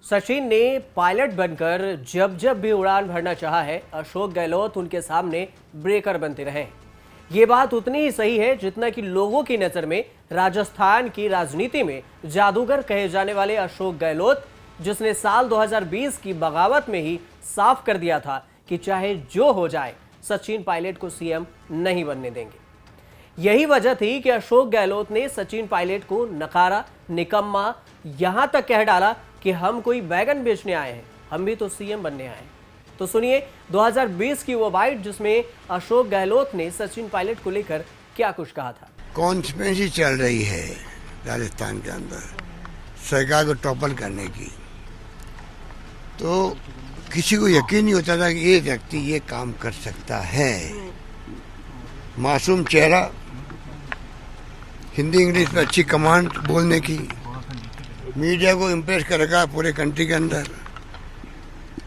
सचिन ने पायलट बनकर जब जब भी उड़ान भरना चाहा है, अशोक गहलोत उनके सामने ब्रेकर बनते रहे हैं। ये बात उतनी ही सही है जितना कि लोगों की नजर में राजस्थान की राजनीति में जादूगर कहे जाने वाले अशोक गहलोत, जिसने साल 2020 की बगावत में ही साफ कर दिया था कि चाहे जो हो जाए सचिन पायलट को सीएम नहीं बनने देंगे। यही वजह थी कि अशोक गहलोत ने सचिन पायलट को नकारा, निकम्मा, यहां तक कह डाला कि हम कोई वैगन बेचने आए हैं, हम भी तो सीएम बनने आए हैं। तो सुनिए 2020 की वो बाइट जिसमें अशोक गहलोत ने सचिन पायलट को लेकर क्या कुछ कहा था। कॉन्स्पिरेसी चल रही है राजस्थान के अंदर सरकार को टॉपल करने की, तो किसी को यकीन नहीं होता था कि ये व्यक्ति ये काम कर सकता है। मासूम चेहरा, हिंदी इंग्लिश में अच्छी कमांड बोलने की, मीडिया को इम्प्रेस करेगा पूरे कंट्री के अंदर।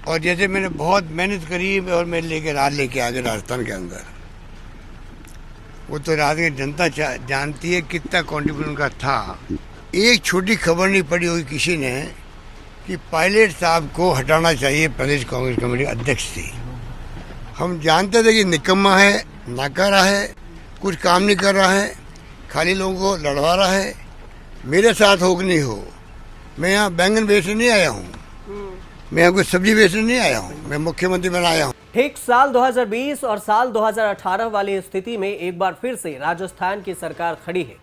और जैसे मैंने बहुत मेहनत करी और मैं लेके आ गया राजस्थान के अंदर, वो तो राजस्थान की जनता जानती है कितना कॉन्ट्रीब्यूशन उनका था। एक छोटी खबर नहीं पड़ी होगी किसी ने कि पायलट साहब को हटाना चाहिए प्रदेश कांग्रेस कमेटी अध्यक्ष से। हम जानते थे कि निकम्मा है, नाकारा है, कुछ काम नहीं कर रहा है, खाली लोगों को लड़वा रहा है। मेरे साथ हो कि नहीं हो, मैं यहाँ बैंगन बेचने नहीं आया हूँ, मैं यहाँ कोई सब्जी बेचने नहीं आया हूँ, मैं मुख्यमंत्री बना आया हूँ। ठीक साल 2020 और साल 2018 वाली स्थिति में एक बार फिर से राजस्थान की सरकार खड़ी है।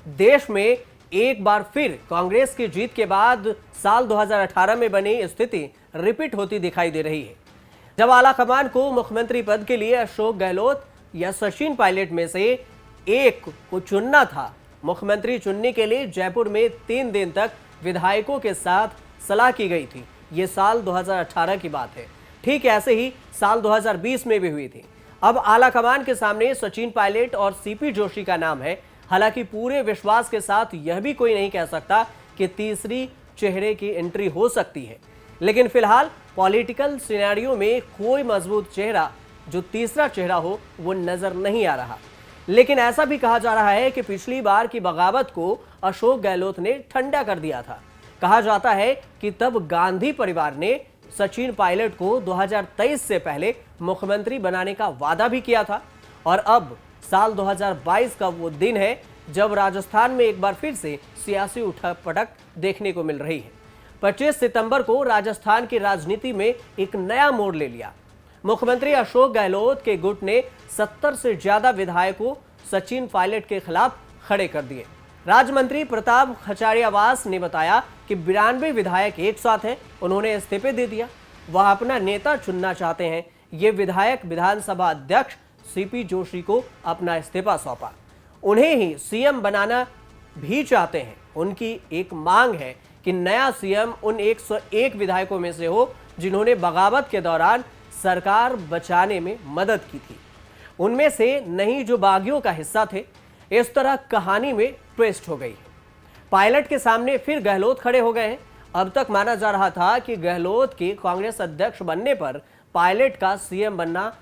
देश में एक बार फिर कांग्रेस की जीत के बाद साल 2018 में बनी स्थिति रिपीट होती दिखाई दे रही है, जब आलाकमान को मुख्यमंत्री पद के लिए अशोक गहलोत या सचिन पायलट में से एक को चुनना था। मुख्यमंत्री चुनने के लिए जयपुर में 3 दिन तक विधायकों के साथ सलाह की गई थी। ये साल 2018 की बात है। ठीक ऐसे ही साल 2020 में भी हुई थी। अब आलाकमान के सामने सचिन पायलट और सीपी जोशी का नाम है। हालांकि पूरे विश्वास के साथ यह भी कोई नहीं कह सकता कि तीसरी चेहरे की एंट्री हो सकती है, लेकिन फिलहाल पॉलिटिकल सिनेरियो में कोई मजबूत चेहरा जो तीसरा चेहरा हो वो नजर नहीं आ रहा। लेकिन ऐसा भी कहा जा रहा है कि पिछली बार की बगावत को अशोक गहलोत ने ठंडा कर दिया था। कहा जाता है कि तब गांधी परिवार ने सचिन पायलट को 2023 से पहले मुख्यमंत्री बनाने का वादा भी किया था। और अब साल 2022 का वो दिन है जब राजस्थान में एक बार फिर से सियासी उठापटक देखने को मिल रही है। 25 सितंबर को राजस्थान की राजनीति में एक नया मोड़ ले लिया। मुख्यमंत्री अशोक गहलोत के गुट ने 70 से ज्यादा विधायकों सचिन पायलट के खिलाफ खड़े कर दिए। राज्य मंत्री प्रताप खचारियावास ने बताया कि 92 विधायक एक साथ हैं। उन्होंने इस्तीफे दे दिया। वह अपना नेता चुनना चाहते हैं। ये विधायक विधानसभा अध्यक्ष सीपी जोशी को अपना इस्तीफा सौंपा। उन्हें ही सीएम बनाना भी चाहते हैं। उनकी एक मांग है कि नया सीएम उन 101 विधायकों में से हो जिन्होंने बगावत के दौरान सरकार बचाने में मदद की थी। उनमें से नहीं जो बागियों का हिस्सा थे। इस तरह कहानी में ट्विस्ट हो गई है। पायलट के सामने फिर गहलोत खड़े हो गए हैं। अब तक माना जा रहा था कि गहलोत के कांग्रेस अध्यक्ष बनने पर पायलट का सीएम बनना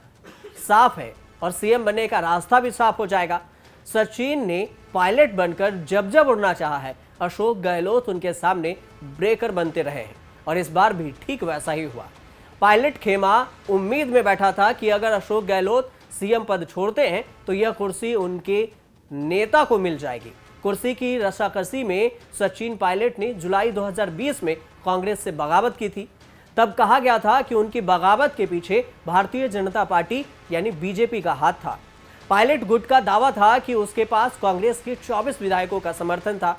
साफ है और सीएम बनने का रास्ता भी साफ हो जाएगा। सचिन ने पायलट बनकर जब जब उड़ना चाहा है, अशोक गहलोत उनके सामने ब्रेकर बनते रहे हैं और इस बार भी ठीक वैसा ही हुआ। पायलट खेमा उम्मीद में बैठा था कि अगर अशोक गहलोत सीएम पद छोड़ते हैं तो यह कुर्सी उनके नेता को मिल जाएगी। कुर्सी की रस्साकसी में सचिन पायलट ने जुलाई 2020 में कांग्रेस से बगावत की थी। तब कहा गया था कि उनकी बगावत के पीछे भारतीय जनता पार्टी यानी बीजेपी का हाथ था। पायलट गुट का दावा था कि उसके पास कांग्रेस के 24 विधायकों का समर्थन था।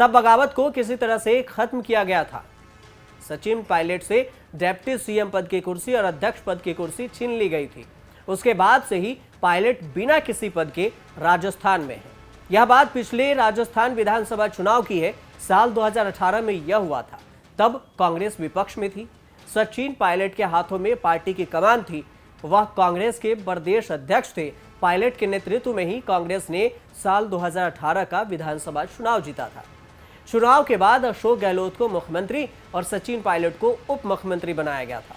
तब बगावत को किसी तरह से खत्म किया गया था। सचिन पायलट से डिप्टी सीएम पद की कुर्सी और अध्यक्ष पद की कुर्सी छीन ली गई थी। उसके बाद से ही पायलट बिना किसी पद के राजस्थान में है। यह बात पिछले राजस्थान विधानसभा चुनाव की है। साल 2018 में यह हुआ था। तब कांग्रेस विपक्ष में थी। सचिन पायलट के हाथों में पार्टी की कमान थी। वह कांग्रेस के प्रदेश अध्यक्ष थे। पायलट के नेतृत्व में ही कांग्रेस ने साल 2018 का विधानसभा चुनाव जीता था। चुनाव के बाद अशोक गहलोत को मुख्यमंत्री और सचिन पायलट को उप मुख्यमंत्री बनाया गया था।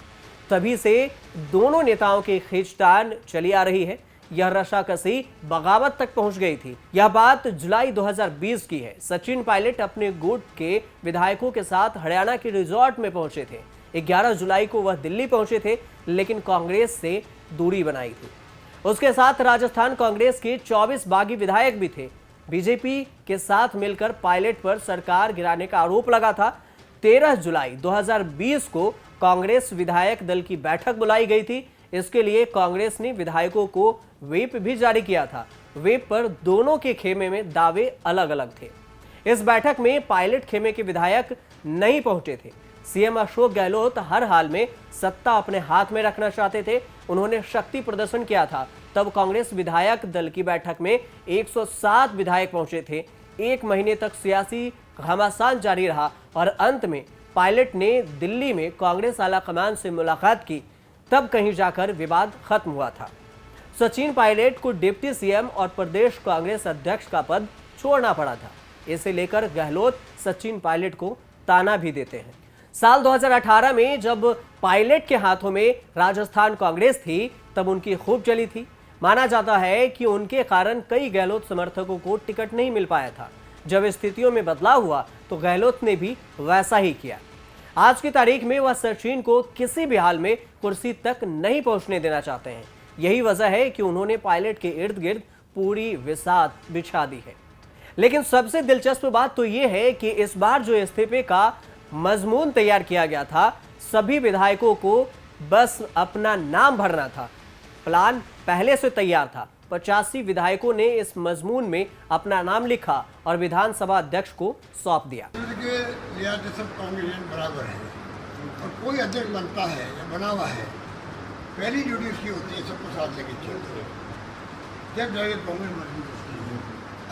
तभी से दोनों नेताओं की खींचतान चली आ रही है। यह रशाकसी बगावत तक पहुंच गई थी। यह बात जुलाई 2020 की है। सचिन पायलट अपने गुट के विधायकों के साथ हरियाणा के रिजॉर्ट में पहुंचे थे। 11 जुलाई को वह दिल्ली पहुंचे थे, लेकिन कांग्रेस से दूरी बनाई थी। उसके साथ राजस्थान कांग्रेस के 24 बागी विधायक भी थे। बीजेपी के साथ मिलकर पायलट पर सरकार गिराने का आरोप लगा था। 13 जुलाई 2020 को कांग्रेस विधायक दल की बैठक बुलाई गई थी। इसके लिए कांग्रेस ने विधायकों को व्हिप भी जारी किया था। व्हिप पर दोनों के खेमे में दावे अलग अलग थे। इस बैठक में पायलट खेमे के विधायक नहीं पहुंचे थे। सीएम अशोक गहलोत हर हाल में सत्ता अपने हाथ में रखना चाहते थे। उन्होंने शक्ति प्रदर्शन किया था। तब कांग्रेस विधायक दल की बैठक में 107 विधायक पहुंचे थे। 1 महीने तक सियासी घमासान जारी रहा और अंत में पायलट ने दिल्ली में कांग्रेस आला कमान से मुलाकात की। तब कहीं जाकर विवाद खत्म हुआ था। सचिन पायलट को डिप्टी सीएम और प्रदेश कांग्रेस अध्यक्ष का पद छोड़ना पड़ा था। इसे लेकर गहलोत सचिन पायलट को ताना भी देते हैं। साल 2018 में जब पायलट के हाथों में राजस्थान कांग्रेस थी, तब उनकी खूब चली थी। माना जाता है कि उनके कारण कई गहलोत समर्थकों को टिकट नहीं मिल पाया था। जब स्थितियों में बदलाव हुआ तो गहलोत ने भी वैसा ही किया। आज की तारीख में वह सचिन को किसी भी हाल में कुर्सी तक नहीं पहुंचने देना चाहते हैं। यही वजह है कि उन्होंने पायलट के इर्द गिर्द पूरी विसात बिछा दी है। लेकिन सबसे दिलचस्प बात तो यह है कि इस बार जो इस्तीफे का मजमून तैयार किया गया था, सभी विधायकों को बस अपना नाम भरना था। प्लान पहले से तैयार था। 85 विधायकों ने इस मजमून में अपना नाम लिखा और विधानसभा अध्यक्ष को सौंप दिया। सब कांग्रेस बराबर है और कोई अध्यक्ष बनता है या बना हुआ है, पहली ड्यूटी उसकी होती है सबको साथ लेके चलते। जब जाके कांग्रेस मजबूत होती है,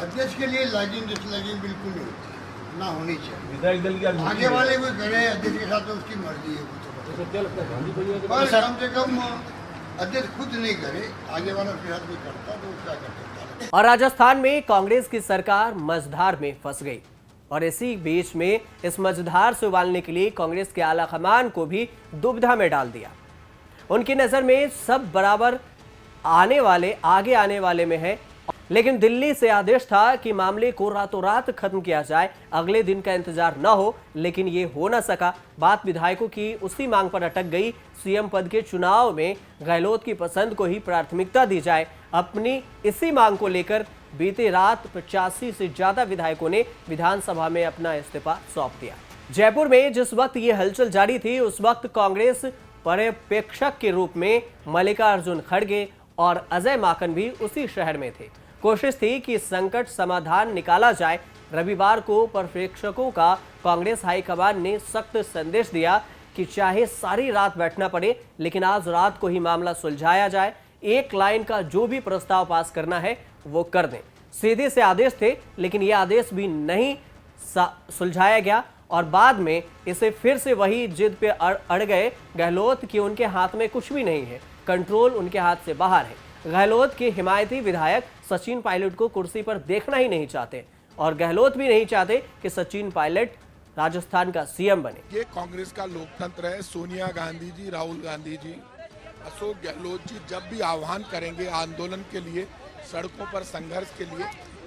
अध्यक्ष के लिए लैगिंग डिसलैगिंग बिल्कुल नहीं होती, ना होनी चाहिए। विधायक दल की आगे वाले कोई करे अध्यक्ष के साथ तो उसकी मर्जी है। पर कम से कम अध्यक्ष खुद नहीं करे, आगे वाला फिर कोई करता तो क्या कर सकता है। और राजस्थान में कांग्रेस की सरकार मझधार में फंस गई और इसी बीच में इस मझधार से उबालने के लिए कांग्रेस के आला कमान को भी दुविधा में डाल दिया। उनकी नजर में सब बराबर आगे आने वाले में है, लेकिन दिल्ली से आदेश था कि मामले को रातों रात खत्म किया जाए, अगले दिन का इंतजार न हो, लेकिन ये हो न सका। बात विधायकों की उसी मांग पर अटक गई। सीएम पद के चुनाव में गहलोत की पसंद को ही प्राथमिकता दी जाए। अपनी इसी मांग को लेकर बीती रात 85 से ज्यादा विधायकों ने विधानसभा में अपना इस्तीफा सौंप दिया। जयपुर में जिस वक्त ये हलचल जारी थी, उस वक्त कांग्रेस पर्यवेक्षक के रूप में मल्लिकार्जुन खड़गे और अजय माकन भी उसी शहर में थे। कोशिश थी कि संकट समाधान निकाला जाए। रविवार को पर्यवेक्षकों का कांग्रेस हाईकमान ने सख्त संदेश दिया कि चाहे सारी रात बैठना पड़े, लेकिन आज रात को ही मामला सुलझाया जाए। एक लाइन का जो भी प्रस्ताव पास करना है वो कर दें। सीधे से आदेश थे, लेकिन ये आदेश भी नहीं सुलझाया गया और बाद में इसे फिर से वही जिद पे अड़ गए गहलोत कि उनके हाथ में कुछ भी नहीं है, कंट्रोल उनके हाथ से बाहर है। गहलोत के हिमायती विधायक सचिन पायलट को कुर्सी पर देखना ही नहीं चाहते और गहलोत भी नहीं चाहते कि सचिन पायलट राजस्थान का सीएम बने। ये कांग्रेस का लोकतंत्र है। सोनिया गांधी जी, राहुल गांधी जी, अशोक गहलोत जी जब भी आह्वान करेंगे आंदोलन के लिए, सड़कों पर संघर्ष के लिए,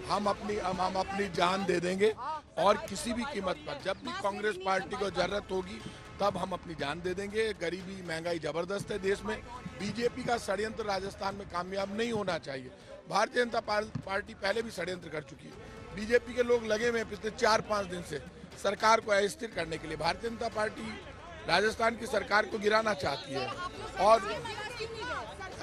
हम अपनी जान दे देंगे और किसी भी कीमत पर जब भी कांग्रेस पार्टी को जरूरत होगी तब हम अपनी जान दे देंगे। गरीबी महंगाई जबरदस्त है देश में। बीजेपी का षड्यंत्र राजस्थान में कामयाब नहीं होना चाहिए। भारतीय जनता पार्टी पहले भी षड्यंत्र कर चुकी है। बीजेपी के लोग लगे हुए पिछले 4-5 दिन से सरकार को अस्थिर करने के लिए। भारतीय जनता पार्टी राजस्थान की सरकार को गिराना चाहती है और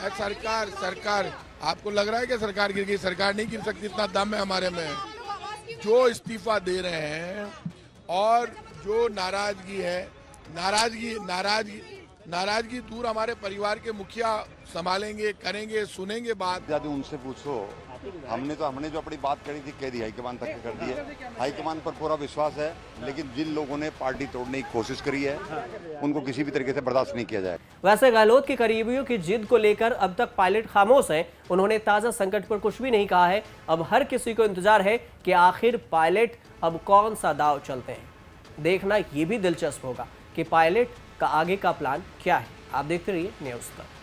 सरकार आपको लग रहा है कि सरकार गिर गई? सरकार नहीं गिर सकती, इतना दम है हमारे में। जो इस्तीफा दे रहे हैं और जो नाराजगी है, नाराजगी दूर हमारे परिवार के मुखिया संभालेंगे, करेंगे, सुनेंगे बात। ज्यादा उनसे पूछो। हमने जो अपनी बात करी थी कह दी, हाईकमान तक कर दी है। हाईकमान पर पूरा विश्वास है, लेकिन जिन लोगों ने पार्टी तोड़ने की कोशिश करी है उनको किसी भी तरीके से बर्दाश्त नहीं किया जाए। वैसे गहलोत के करीबियों की जिद को लेकर अब तक पायलट खामोश है। उन्होंने ताजा संकट पर कुछ भी नहीं कहा है। अब हर किसी को इंतजार है कि आखिर पायलट अब कौन सा दाव चलते हैं। देखना ये भी दिलचस्प होगा कि पायलट का आगे का प्लान क्या है। आप देखते रहिए न्यूज़ तक।